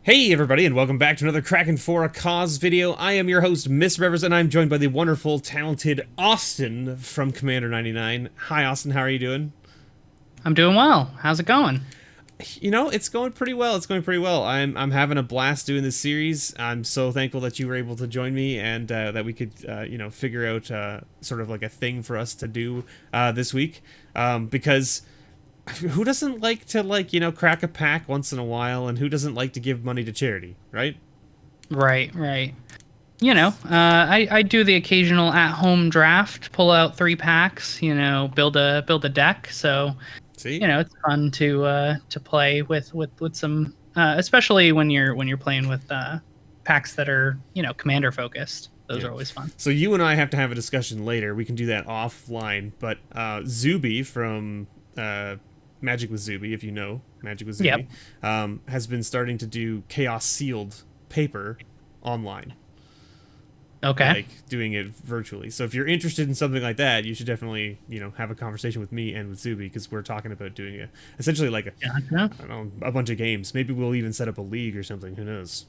Hey everybody, and welcome back to another Crackin' for a Cause video. I am your host, MrBevers, and I'm joined by the wonderful, talented Austin from Commander 99. Hi Austin, how are you doing? I'm doing well. How's it going? You know, it's going pretty well. It's going pretty well. I'm having a blast doing this series. I'm so thankful that you were able to join me and that we could, figure out sort of like a thing for us to do this week. Because who doesn't like to crack a pack once in a while, and who doesn't like to give money to charity, right? Right, right. I do the occasional at-home draft, pull out 3 packs, build a deck. So, See? it's fun to play with some, especially when you're playing with packs that are commander focused. Those Yeah. are always fun. So you and I have to have a discussion later. We can do that offline. But Zuby from Magic with Zuby, if you know Magic with Yep. Zuby, has been starting to do Chaos Sealed paper online, Okay. like doing it virtually. So if you're interested in something like that, you should definitely have a conversation with me and with Zuby, because we're talking about doing essentially like Gotcha. I don't know, a bunch of games. Maybe we'll even set up a league or something. Who knows?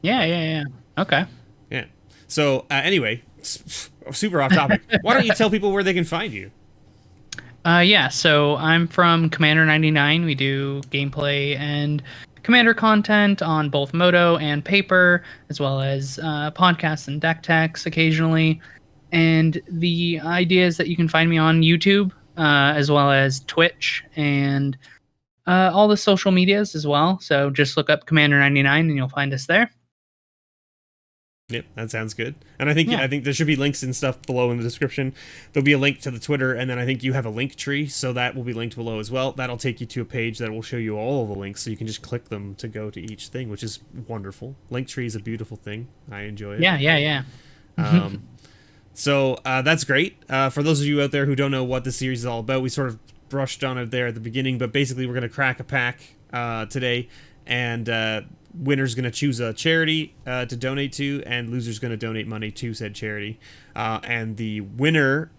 Yeah, yeah, yeah. Okay. Yeah. So anyway, super off topic. Why don't you tell people where they can find you? Yeah, so I'm from Commander 99. We do gameplay and Commander content on both Moto and paper, as well as podcasts and deck techs occasionally. And the idea is that you can find me on YouTube, as well as Twitch and all the social medias as well. So just look up Commander 99 and you'll find us there. Yep, that sounds good. And I Yeah. think there should be links and stuff below in the description. There'll be a link to the Twitter, and then I think you have a link tree, so that will be linked below as well. That'll take you to a page that will show you all of the links, so you can just click them to go to each thing, which is wonderful. Link tree is a beautiful thing. I enjoy it. Yeah, yeah, yeah. Um, so that's great. For those of you out there who don't know what the series is all about, we sort of brushed on it there at the beginning, but basically we're going to crack a pack today, and winner's going to choose a charity to donate to, and loser's going to donate money to said charity. And the winner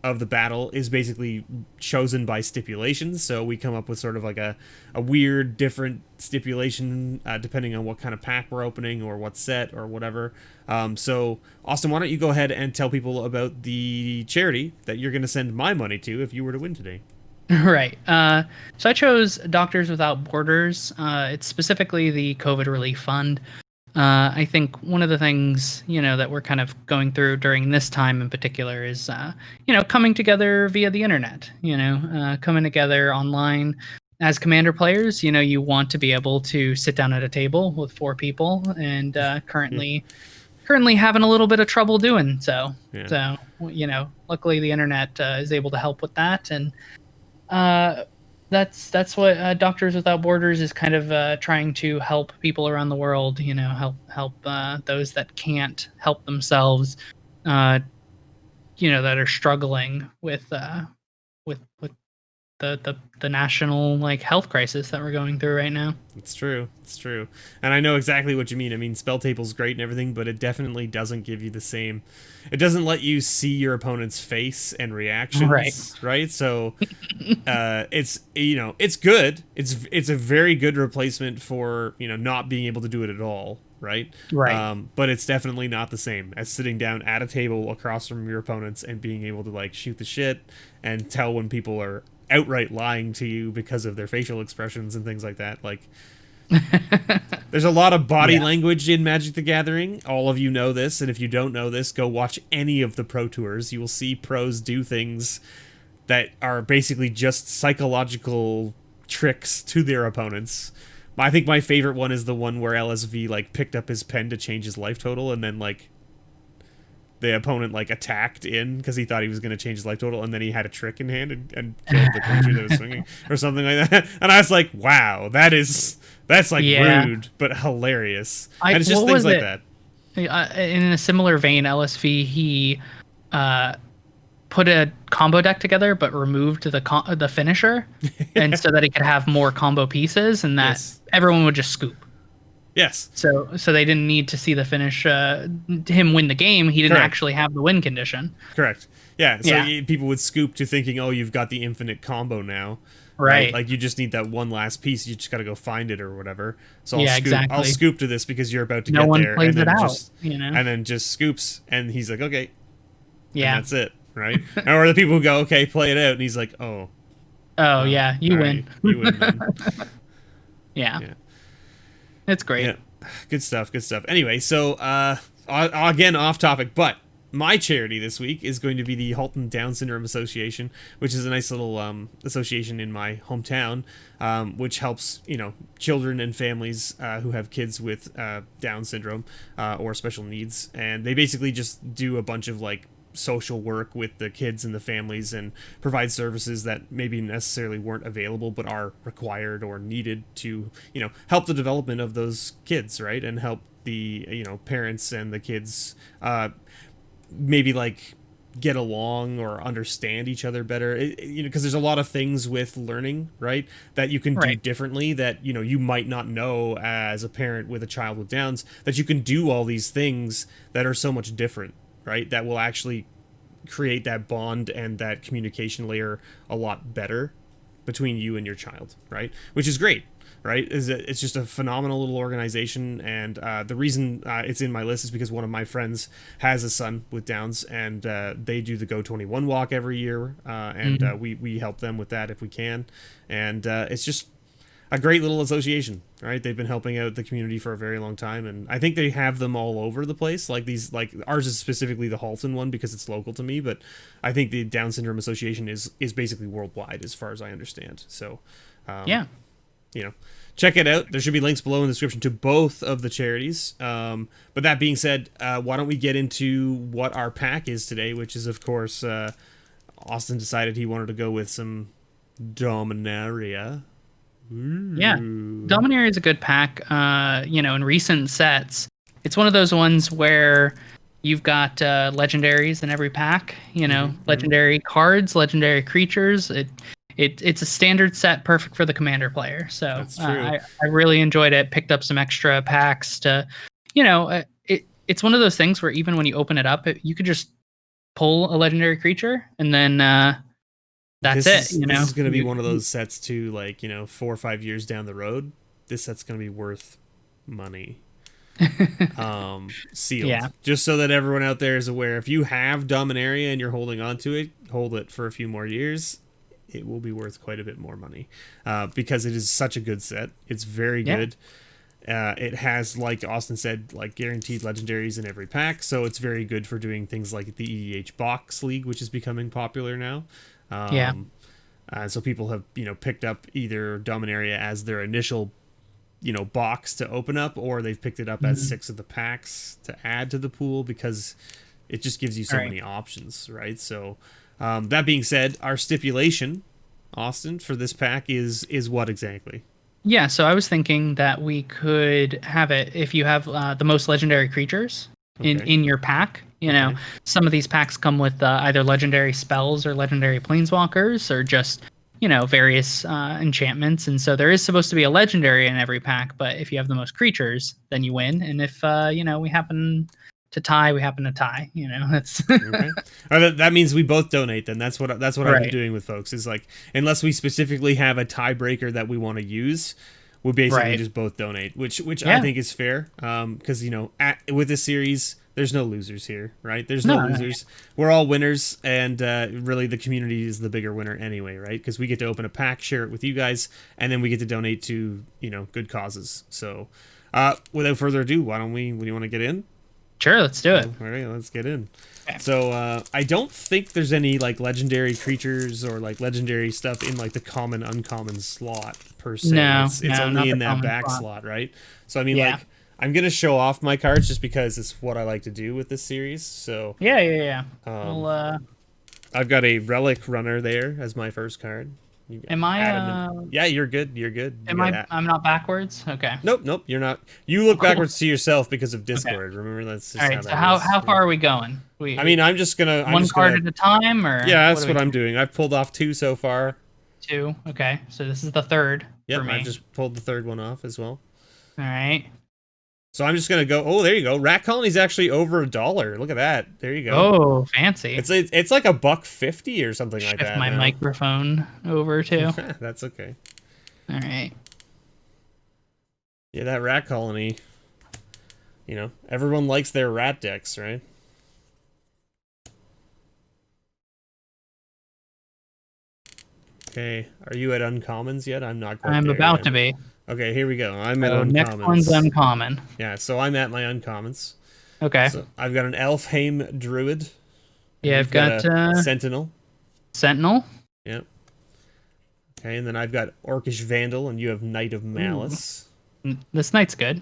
of the battle is basically chosen by stipulations. So we come up with sort of like a weird, different stipulation depending on what kind of pack we're opening or what set or whatever. So, Austin, why don't you go ahead and tell people about the charity that you're going to send my money to if you were to win today? Right. So I chose Doctors Without Borders. It's specifically the COVID Relief Fund. I think one of the things, that we're kind of going through during this time in particular is, coming together via the internet, coming together online. As Commander players, you want to be able to sit down at a table with 4 people, and currently having a little bit of trouble doing so. Yeah. So, luckily the internet is able to help with that, and that's what Doctors Without Borders is kind of trying to help people around the world. Help those that can't help themselves. That are struggling with the national health crisis that we're going through right now. It's true. It's true. And I know exactly what you mean. I mean, Spell Table's great and everything, but it definitely doesn't give you the same. It doesn't let you see your opponent's face and reactions, right? So it's good. It's a very good replacement for, not being able to do it at all, right? Right. But it's definitely not the same as sitting down at a table across from your opponents and being able to shoot the shit and tell when people are outright lying to you because of their facial expressions and things like that. There's a lot of body language in Magic the Gathering. All of you know this, and if you don't know this, go watch any of the pro tours. You will see pros do things that are basically just psychological tricks to their opponents. I think my favorite one is the one where LSV picked up his pen to change his life total, and then the opponent attacked in because he thought he was going to change his life total, and then he had a trick in hand and killed the creature that was swinging or something like that. And I was like, wow, that's rude but hilarious. And it's just things like that. In a similar vein, LSV, he put a combo deck together but removed the finisher and so that he could have more combo pieces, and that everyone would just scoop. Yes. So they didn't need to see the finish, him win the game. He didn't actually have the win condition. Correct. Yeah. So people would scoop to thinking, oh, you've got the infinite combo now. right? Right. Like you just need that one last piece. You just got to go find it or whatever. So Yeah, I'll exactly. scoop to this because you're about to No get one there, plays it out, you know? and then just scoops, and he's like, okay, and Yeah. that's it, right? Or the people who go, okay, play it out, and he's like, oh, Oh, well, yeah, all you right, win. you win then. Yeah. Yeah, It's great. yeah, good stuff, good stuff. Anyway, so again, off topic, but my charity this week is going to be the Halton Down Syndrome Association, which is a nice little association in my hometown, which helps children and families who have kids with Down syndrome or special needs, and they basically just do a bunch of like social work with the kids and the families and provide services that maybe necessarily weren't available but are required or needed to help the development of those kids, right, and help the parents and the kids maybe like get along or understand each other better, because there's a lot of things with learning, right, that you can do Right. differently that you might not know as a parent with a child with Downs, that you can do all these things that are so much different, right, that will actually create that bond and that communication layer a lot better between you and your child, right, which is great, right? It's just a phenomenal little organization, and the reason it's in my list is because one of my friends has a son with Downs, and they do the Go 21 walk every year, and Mhm. we help them with that if we can, and it's just a great little association, right? They've been helping out the community for a very long time, and I think they have them all over the place. Like these, like ours is specifically the Halton one because it's local to me, but I think the Down Syndrome Association is basically worldwide as far as I understand. So, Yeah. check it out. There should be links below in the description to both of the charities. But that being said, why don't we get into what our pack is today, which is, of course, Austin decided he wanted to go with some Dominaria. Yeah. Ooh. Dominaria is a good pack. In recent sets, it's one of those ones where you've got legendaries in every pack, legendary cards, legendary creatures. It's a standard set perfect for the commander player. So That's true. I really enjoyed it. Picked up some extra packs to, it's one of those things where even when you open it up, you could just pull a legendary creature and then that's This it. is going to be one of those sets too, like 4 or 5 years down the road. This set's going to be worth money. Sealed. Yeah. Just so that everyone out there is aware, if you have Dominaria and you're holding on to it, hold it for a few more years. It will be worth quite a bit more money because it is such a good set. It's very good. It has, like Austin said, like guaranteed legendaries in every pack, so it's very good for doing things like the EDH box league, which is becoming popular now. So people have picked up either Dominaria as their initial box to open up, or they've picked it up as 6 of the packs to add to the pool because it just gives you so many options, right? So that being said, our stipulation, Austin, for this pack is what exactly? Yeah, so I was thinking that we could have it if you have the most legendary creatures in your pack. Some of these packs come with either legendary spells or legendary planeswalkers or just various enchantments, and so there is supposed to be a legendary in every pack. But if you have the most creatures, then you win. And if we happen to tie, we happen to tie. That's okay. That means we both donate. Then that's what I've been doing with folks. Is like, unless we specifically have a tiebreaker that we want to use, we basically just both donate, which I think is fair. Because with this series, there's no losers here, right? There's no losers. We're all winners, and really the community is the bigger winner anyway, right? Because we get to open a pack, share it with you guys, and then we get to donate to good causes. So, without further ado, why don't we? Do you want to get in? Sure, let's do it. All right, let's get in. Okay. So I don't think there's any like legendary creatures or like legendary stuff in like the common uncommon slot per se. No, it's only in that back slot, right? So I mean, like, I'm gonna show off my cards just because it's what I like to do with this series. So yeah. I've got a Relic Runner there as my first card. Am I? Yeah, you're good. You're good. I'm not backwards. Okay. Nope. You're not. You look backwards to yourself because of Discord. Okay. Remember, that's just all right. So how far are we going? I mean, I'm just gonna one card at a time, or yeah, that's what I'm doing. I've pulled off 2 so far. 2. Okay. So this is the third. Yep. For me. I just pulled the third one off as well. All right. So I'm just gonna go. Oh, there you go. Rat Colony's actually over $1. Look at that. There you go. Oh, fancy. It's like $1.50 or something like Shift that. my now. microphone over too. That's okay. All right. Yeah, that Rat Colony. You know, everyone likes their rat decks, right? Okay, are you at uncommons yet? I'm not quite I'm there about yet. to be. Okay, here we go. I'm at So uncommons. next one's uncommon. Yeah, so I'm at my uncommons. Okay. So I've got an Elfheim Druid. Yeah, I've got a Sentinel. Sentinel. Yep. Okay, and then I've got Orcish Vandal, and you have Knight of Malice. This knight's good.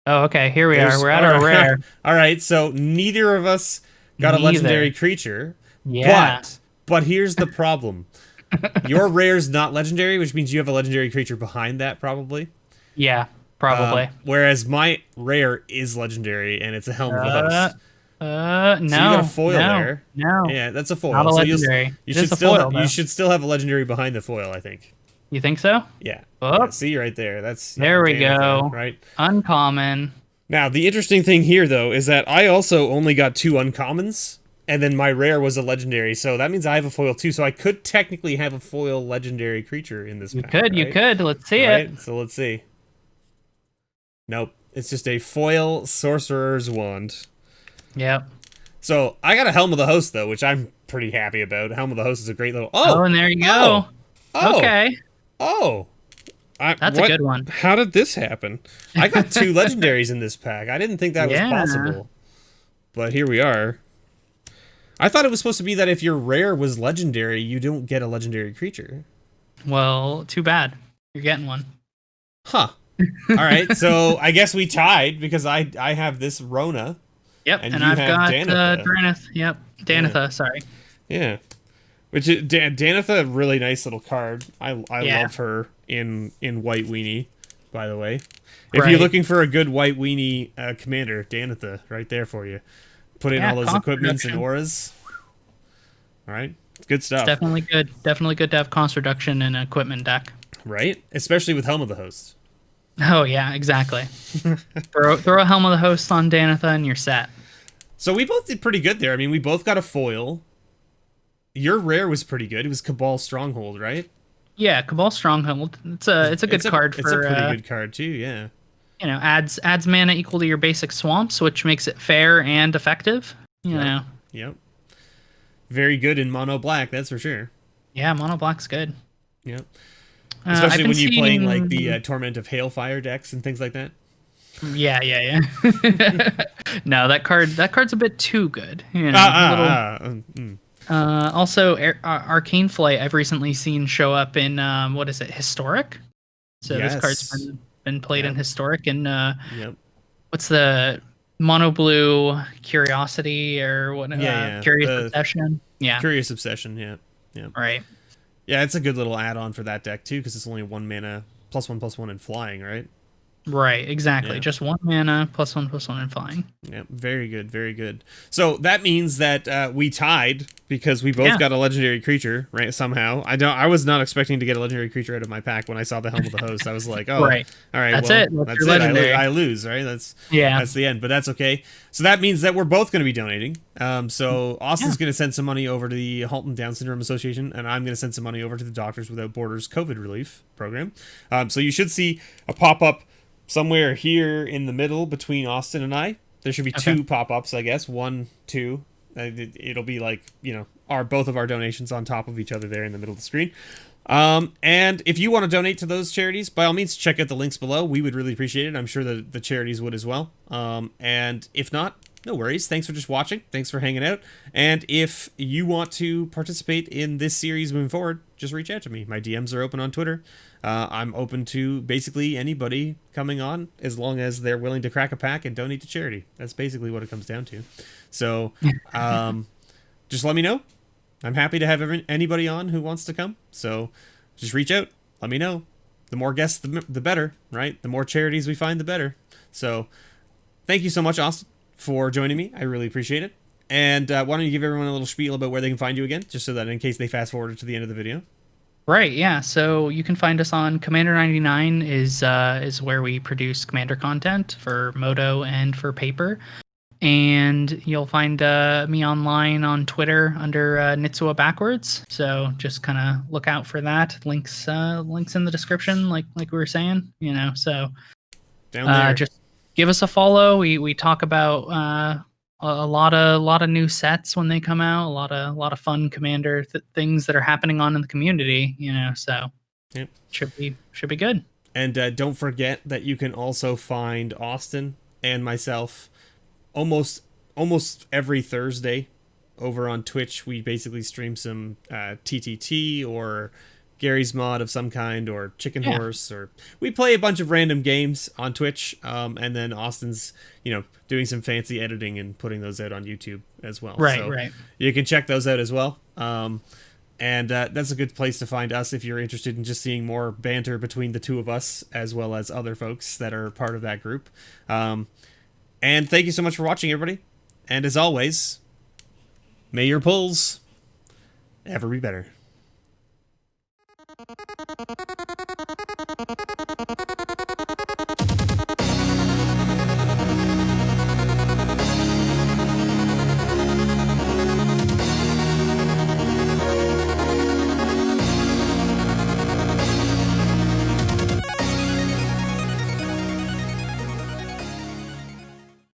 Oh, okay. Here we are. We're at our rare. All right, so neither of us got a legendary creature. Yeah. But here's the problem. Your rare's not legendary, which means you have a legendary creature behind that, probably. Yeah, probably. Whereas my rare is legendary, and it's a Helm of the Host. No. So you got a foil there. No. Yeah, that's a foil. Not a so legendary. you should still have a legendary behind the foil, I think. You think so? Yeah. Oh. Yeah, see right there. That's there we go. Right. Uncommon. Now the interesting thing here, though, is that I also only got 2 uncommons. And then my rare was a legendary, so that means I have a foil too. So I could technically have a foil legendary creature in this pack. You could. Let's see it. So let's see. Nope. It's just a foil Sorcerer's Wand. Yep. So I got a Helm of the Host, though, which I'm pretty happy about. Helm of the Host is a great little... Oh, and there you go. Okay. That's a good one. How did this happen? I got 2 legendaries in this pack. I didn't think that was possible. But here we are. I thought it was supposed to be that if your rare was legendary, you don't get a legendary creature. Well, too bad. You're getting one. Huh. All right, so I guess we tied because I have this Rona. Yep, and I've got Danitha. Yep, Danitha, yeah. Sorry. Yeah. Which is, Danitha, really nice little card. I love her in White Weenie, by the way. If you're looking for a good White Weenie commander, Danitha, right there for you. Put in all those equipments and auras. All right, good stuff. It's definitely good. Definitely good to have cost reduction in an equipment deck. Right, especially with Helm of the Host. Oh yeah, exactly. throw a Helm of the Host on Danitha and you're set. So we both did pretty good there. I mean, we both got a foil. Your rare was pretty good. It was Cabal Stronghold, right? Yeah, Cabal Stronghold. It's a good card. It's a pretty good card too. Yeah. You know, adds mana equal to your basic swamps, which makes it fair and effective. You know. Yep. Very good in mono black, that's for sure. Yeah, mono black's good. Yep. Especially when you're playing like the Torment of Hailfire decks and things like that. Yeah. No, that card's a bit too good. You know, also, Arcane Flight I've recently seen show up in what is it, Historic? So this card's been played in Historic, and what's the mono blue Curiosity or what? Curious Obsession. Yeah, Curious Obsession. Yeah. Right. Yeah, it's a good little add-on for that deck too, because it's only 1 mana +1/+1 in flying, right? Right, exactly. Yeah. Just 1 mana +1/+1 in flying. Yeah, very good, very good. So that means that we tied because we both got a legendary creature, right? Somehow, I was not expecting to get a legendary creature out of my pack when I saw the Helm of the Host. I was like, oh, right. All right, that's it. That's legendary. I lose, right? That's the end. But that's okay. So that means that we're both going to be donating. So Austin's going to send some money over to the Halton Down Syndrome Association, and I'm going to send some money over to the Doctors Without Borders COVID relief program. So you should see a pop-up somewhere here in the middle between Austin and I. There should be 2 pop-ups, I guess. 1, 2. It'll be like, both of our donations on top of each other there in the middle of the screen. And if you want to donate to those charities, by all means, check out the links below. We would really appreciate it. I'm sure the charities would as well. And if not, no worries. Thanks for just watching. Thanks for hanging out. And if you want to participate in this series moving forward, just reach out to me. My DMs are open on Twitter. I'm open to basically anybody coming on as long as they're willing to crack a pack and donate to charity. That's basically what it comes down to. So just let me know. I'm happy to have anybody on who wants to come. So just reach out. Let me know. The more guests, the better, right? The more charities we find, the better. So thank you so much, Austin, for joining me. I really appreciate it. And why don't you give everyone a little spiel about where they can find you again, just so that in case they fast forward to the end of the video. Right, yeah. So you can find us on Commander 99 is where we produce Commander content for Moto and for paper. And you'll find me online on Twitter under Nitsua backwards. So just kind of look out for that. Links in the description, like we were saying. So Down there. just give us a follow. We talk about a lot of new sets when they come out. A lot of fun Commander things that are happening in the community. So Yep. should be good. And don't forget that you can also find Austin and myself almost every Thursday over on Twitch. We basically stream some TTT or Gary's mod of some kind, or Chicken Yeah. Horse, or we play a bunch of random games on Twitch, and then Austin's doing some fancy editing and putting those out on YouTube as well. Right. So Right. you can check those out as well. And that's a good place to find us if you're interested in just seeing more banter between the two of us, as well as other folks that are part of that group. And thank you so much for watching, everybody. And as always, may your pulls ever be better.